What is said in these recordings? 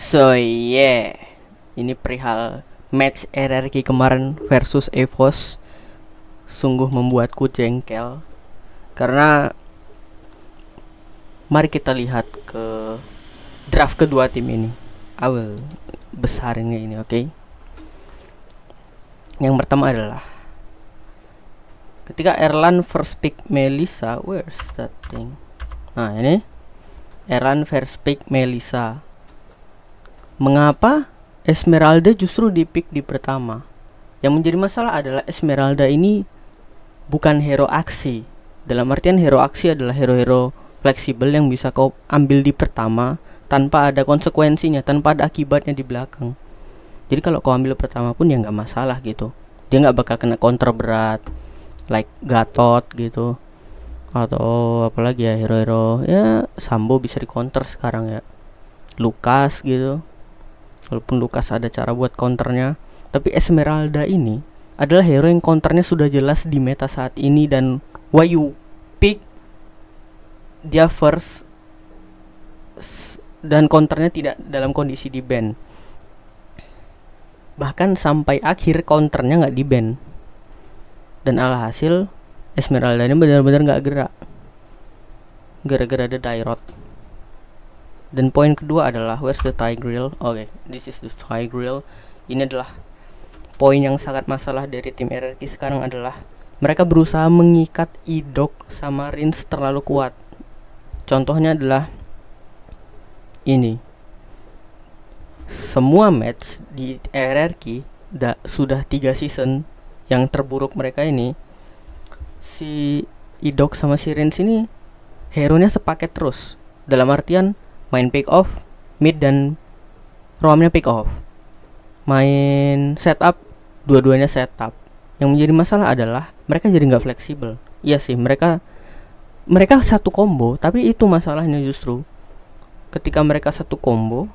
So yeah, ini perihal match RRQ kemarin versus EVOS sungguh membuatku jengkel. Karena mari kita lihat ke draft kedua tim ini. I will besarin ini, oke? Yang pertama adalah ketika Erlan first pick Melissa, where's that thing? Nah ini Erlan first pick Melissa. Mengapa Esmeralda justru di pick di pertama? Yang menjadi masalah adalah Esmeralda ini bukan hero aksi. Dalam artian hero aksi adalah hero-hero fleksibel yang bisa kau ambil di pertama tanpa ada konsekuensinya, tanpa ada akibatnya di belakang. Jadi kalau kau ambil pertama pun ya nggak masalah gitu. Dia nggak bakal kena counter berat, like Gatot gitu, atau apalagi ya hero-hero ya Sambo bisa di counter sekarang ya, Lukas gitu. Walaupun Lukas ada cara buat counternya, tapi Esmeralda ini adalah hero yang counternya sudah jelas di meta saat ini, dan why you pick dia first dan counternya tidak dalam kondisi di ban. Bahkan sampai akhir counternya nggak di ban, dan alhasil Esmeralda ini benar-benar nggak gerak gara-gara ada Dairot. Dan poin kedua adalah where's the Tigreal? Oke, this is the Tigreal. Ini adalah poin yang sangat masalah dari tim RRQ sekarang adalah mereka berusaha mengikat Idok sama Rins terlalu kuat. Contohnya adalah ini. Semua match di RRQ sudah 3 season yang terburuk mereka ini, si Idok sama si Rins ini hero-nya sepaket terus. Dalam artian main pick off, mid dan roamnya pick off. Main setup, dua-duanya setup. Yang menjadi masalah adalah mereka jadi nggak fleksibel. Iya sih, mereka satu combo, tapi itu masalahnya justru. Ketika mereka satu combo,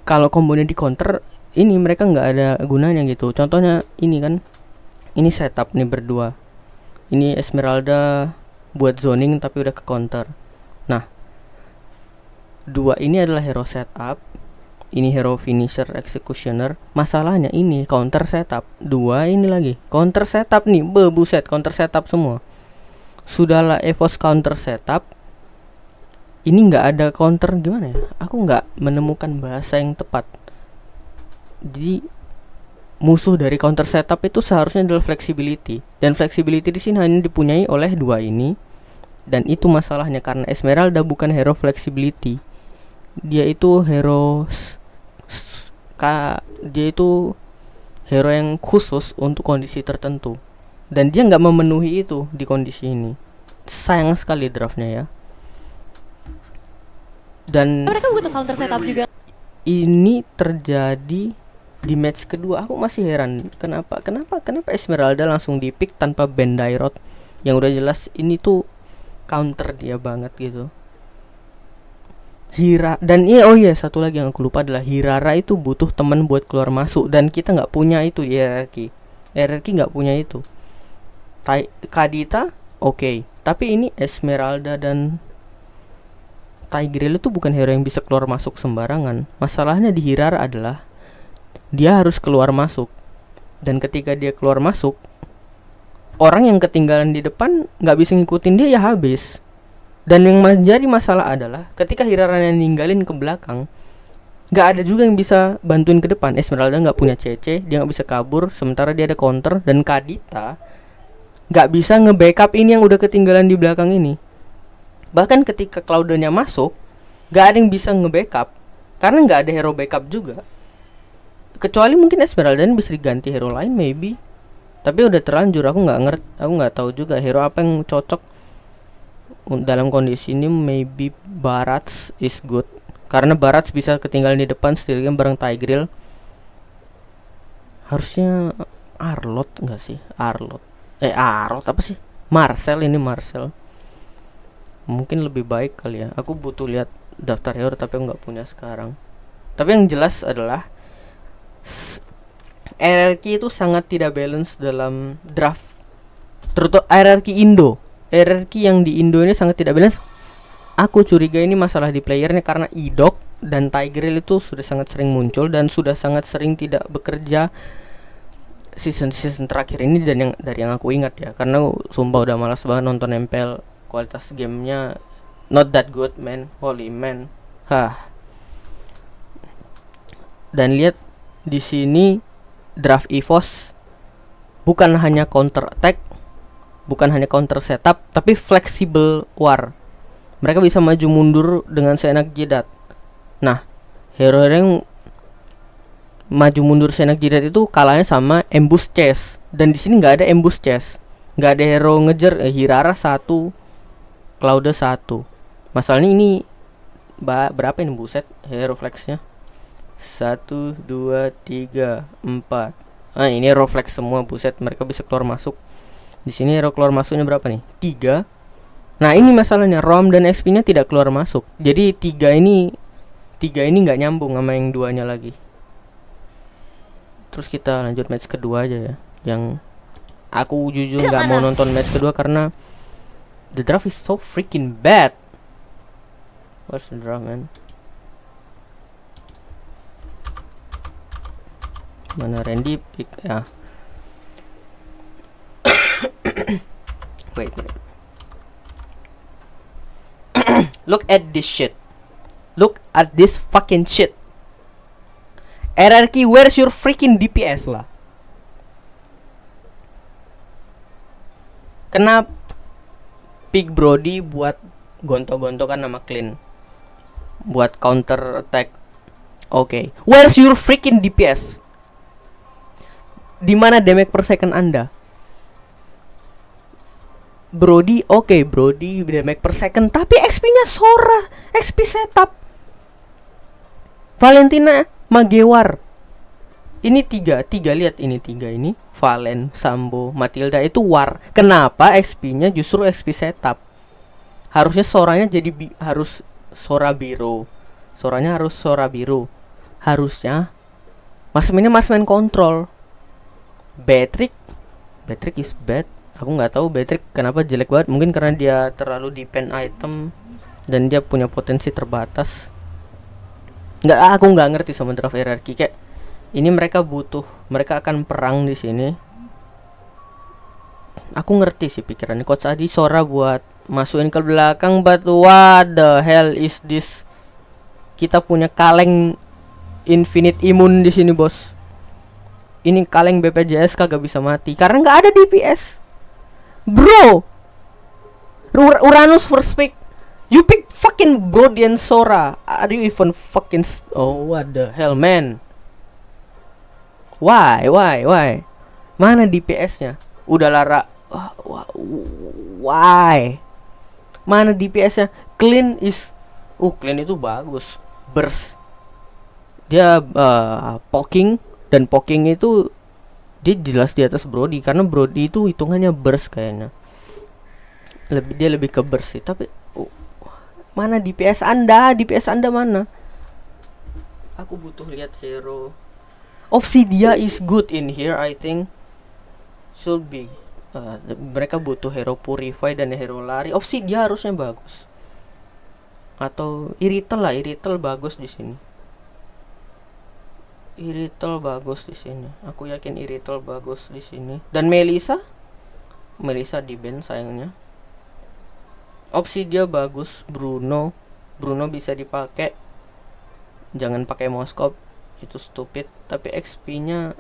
kalau kombonya di counter, ini mereka nggak ada gunanya gitu. Contohnya ini kan, ini setup nih berdua. Ini Esmeralda buat zoning tapi udah ke counter. Nah, dua ini adalah hero setup, ini hero finisher executioner. Masalahnya ini counter setup. Dua ini lagi counter setup nih, buset, counter setup semua. Sudahlah EVOS counter setup, ini nggak ada counter, gimana ya? Aku nggak menemukan bahasa yang tepat. Jadi musuh dari counter setup itu seharusnya adalah flexibility, dan flexibility di sini hanya dipunyai oleh dua ini. Dan itu masalahnya karena Esmeralda bukan hero flexibility. Dia itu hero yang khusus untuk kondisi tertentu, dan dia nggak memenuhi itu di kondisi ini. Sayang sekali draftnya ya. Dan mereka butuh counter setup juga. Ini terjadi di match kedua. Aku masih heran kenapa Esmeralda langsung di-pick tanpa ban Dairot, yang udah jelas ini tuh counter dia banget gitu. Dan satu lagi yang aku lupa adalah Hirara itu butuh teman buat keluar masuk, dan kita nggak punya itu di RRQ nggak punya itu. Kadita oke, tapi ini Esmeralda dan Tigreal itu bukan hero yang bisa keluar masuk sembarangan. Masalahnya di Hirara adalah dia harus keluar masuk, dan ketika dia keluar masuk, orang yang ketinggalan di depan nggak bisa ngikutin dia, ya habis. Dan yang menjadi masalah adalah ketika Hirara yang ninggalin ke belakang, nggak ada juga yang bisa bantuin ke depan. Esmeralda nggak punya CC, dia nggak bisa kabur, sementara dia ada counter. Dan Kadita nggak bisa nge-backup ini yang udah ketinggalan di belakang ini. Bahkan ketika Cloudnya masuk, nggak ada yang bisa nge-backup karena nggak ada hero backup juga. Kecuali mungkin Esmeralda bisa diganti hero lain maybe. Tapi udah terlanjur, aku nggak tahu juga hero apa yang cocok dalam kondisi ini. Maybe Barats is good, karena Barats bisa ketinggalan di depan setidaknya bareng Tigreal. Harusnya Arlot nggak sih? Arlot apa sih? Marcel mungkin lebih baik kali ya. Aku butuh lihat daftar hero tapi aku nggak punya sekarang. Tapi yang jelas adalah RRQ itu sangat tidak balance dalam draft, terutama RRQ Indo. RRQ yang di Indo ini sangat tidak balance. Aku curiga ini masalah di playernya, karena Idok dan Tigreal itu sudah sangat sering muncul dan sudah sangat sering tidak bekerja season terakhir ini, dan yang dari yang aku ingat ya, karena sumpah udah malas banget nonton MPL. Kualitas gamenya not that good man, holy man. Dan lihat di sini draft EVOS bukan hanya counter attack, bukan hanya counter setup, tapi flexible war. Mereka bisa maju mundur dengan seenak jidat. Nah, hero yang maju mundur seenak jidat itu kalahnya sama ambush chase, dan di sini nggak ada ambush chase, nggak ada hero ngejar. Hirara 1, Cloud 1. Masalahnya ini berapa ini, buset, hero flexnya 1, 2, 3, 4. Ini hero flex semua, buset, mereka bisa keluar masuk. Di sini hero keluar masuknya berapa nih? 3. Nah, ini masalahnya ROM dan XP nya tidak keluar masuk. Jadi 3 ini nggak nyambung sama yang 2-nya lagi. Terus kita lanjut match kedua aja ya. Yang aku jujur nggak mau nonton match kedua karena the draft is so freaking bad. What's the draft, man? Mana Randy pick ya? Wait. Look at this shit. Look at this fucking shit. RRQ, where's your freaking DPS lah? Kenapa pick Brody buat gontok-gontokan nama Clean, buat counter attack? Oke, where's your freaking DPS? Dimana damage per second Anda? Brody, oke, Brody damage per second, tapi XP-nya Sora, XP setup. Valentina, Magewar. Ini tiga lihat ini 3 ini. Valen, Sambo, Matilda itu war. Kenapa XP-nya justru XP setup? Harusnya Soranya jadi harus Sora biru. Soranya harus Sora biru. Harusnya Mas main kontrol. Beatrix is bad. Aku nggak tahu Beatrix kenapa jelek banget. Mungkin karena dia terlalu depend item dan dia punya potensi terbatas. Aku nggak ngerti sama draft hierarchy. Kayak ini mereka akan perang di sini. Aku ngerti sih pikirannya Coach Adi, Sora buat masukin ke belakang, but what the hell is this? Kita punya kaleng infinite imun di sini, bos. Ini kaleng BPJS kagak bisa mati karena nggak ada DPS. Bro, Uranus first pick. You pick fucking Brody and Sora. Are you even fucking oh, what the hell, man? Why? Mana DPS-nya? Udah Lara. Why? Mana DPS-nya? Clean itu bagus. Burst. Dia poking, dan poking itu dia jelas di atas Brody karena Brody itu hitungannya burst kayaknya. Dia lebih ke burst sih, tapi mana DPS Anda? DPS Anda mana? Aku butuh lihat hero. Obsidia is good in here, I think. Should be. Mereka butuh hero Purify dan hero lari. Obsidia harusnya bagus. Atau Iritel bagus di sini. Aku yakin Iritel bagus di sini. Dan Melissa di ban sayangnya. Obsidia bagus. Bruno bisa dipakai. Jangan pakai Moskop, itu stupid. Tapi XP-nya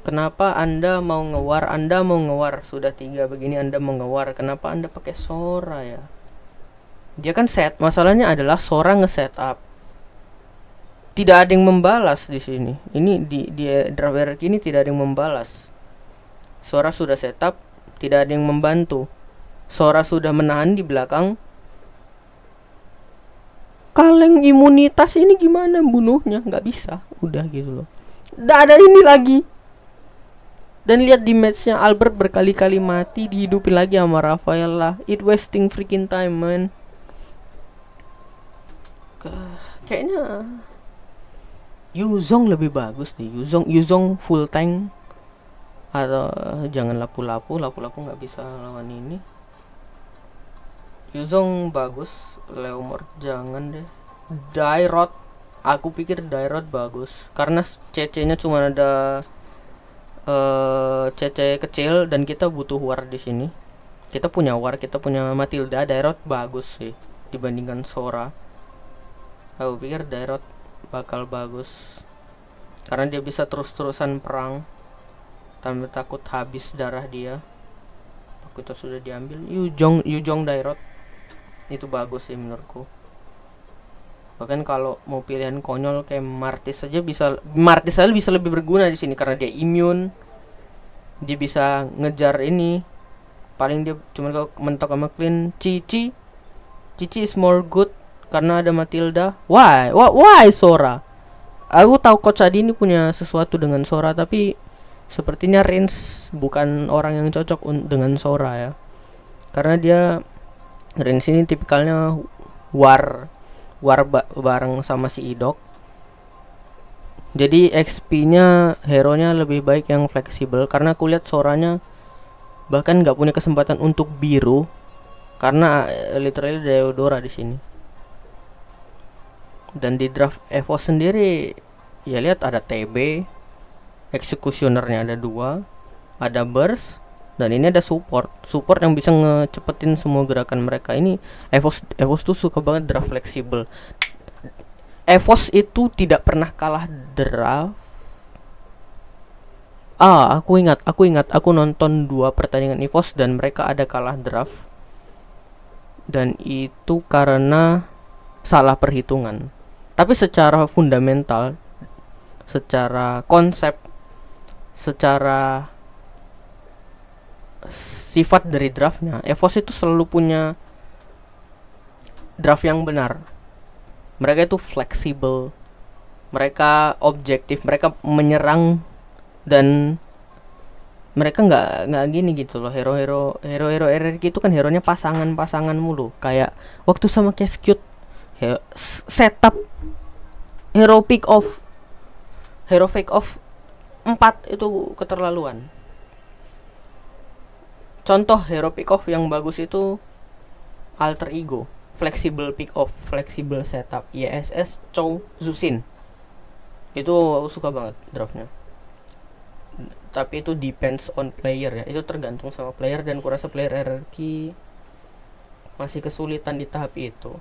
kenapa Anda mau ngewar? Sudah 3 begini Anda mau ngewar. Kenapa Anda pakai Sora ya? Dia kan masalahnya adalah Sora nge-setup. Tidak ada yang membalas di sini. Ini di driver ini tidak ada yang membalas. Sora sudah setup, tidak ada yang membantu. Sora sudah menahan di belakang. Kaleng imunitas ini gimana bunuhnya? Nggak bisa. Udah gitu loh. Nggak ada ini lagi. Dan lihat di matchnya, Albert berkali-kali mati, dihidupin lagi sama Rafael lah. It wasting freaking time, man. Kayaknya Yuzong lebih bagus nih. Yuzong full tank. Atau jangan lapu-lapu nggak bisa lawan ini. Yuzong bagus, Leomord jangan deh. Dairot, aku pikir Dairot bagus karena CC-nya cuma ada CC kecil dan kita butuh war di sini. Kita punya war, kita punya Matilda. Dairot bagus sih dibandingkan Sora. Aku pikir Dairot bakal bagus karena dia bisa terus-terusan perang tanpa takut habis darah dia. Aku itu sudah diambil Yujong Dairot. Itu bagus sih menurutku. Bahkan kalau mau pilihan konyol kayak Martis saja bisa lebih berguna di sini karena dia immune. Dia bisa ngejar ini. Paling dia cuma kalau mentok sama Clean. Cici is more good karena ada Matilda. Why Sora? Aku tahu Coach Adi ini punya sesuatu dengan Sora, tapi sepertinya Rins bukan orang yang cocok dengan Sora ya. Karena dia Rins ini tipikalnya war bareng sama si Idok. Jadi XP-nya hero-nya lebih baik yang fleksibel karena aku lihat Soranya bahkan nggak punya kesempatan untuk biru karena literally Deodora di sini. Dan di draft Evo sendiri ya lihat ada TB, Executioner-nya ada 2, ada Burst, dan ini ada support yang bisa ngecepetin semua gerakan mereka. Ini Evos tuh suka banget draft fleksibel. Evos itu tidak pernah kalah draft. Aku ingat aku nonton 2 pertandingan Evos dan mereka ada kalah draft. Dan itu karena salah perhitungan. Tapi secara fundamental, secara konsep, secara sifat dari draftnya, Evos itu selalu punya draft yang benar. Mereka itu fleksibel, mereka objektif, mereka menyerang dan mereka nggak gini gitu loh. Hero RRQ itu kan hero nya pasangan mulu. Kayak waktu sama Cascute, setup hero fake off 4 itu keterlaluan. Contoh hero pick off yang bagus itu Alter Ego, flexible pick off, flexible setup, ISS, Chow, Zusin. Itu aku suka banget draftnya. Tapi itu depends on player ya. Itu tergantung sama player dan kurasa player RRQ masih kesulitan di tahap itu.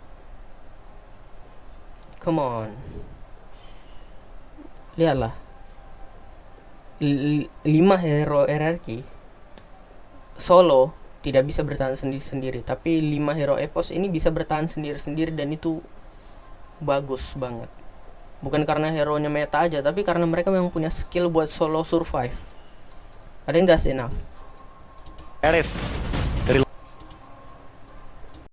Come on. Lihatlah. 5 hero RRQ solo tidak bisa bertahan sendiri-sendiri, tapi 5 hero Evos ini bisa bertahan sendiri-sendiri dan itu bagus banget. Bukan karena hero-nya meta aja, tapi karena mereka memang punya skill buat solo survive. I think that's enough. Arif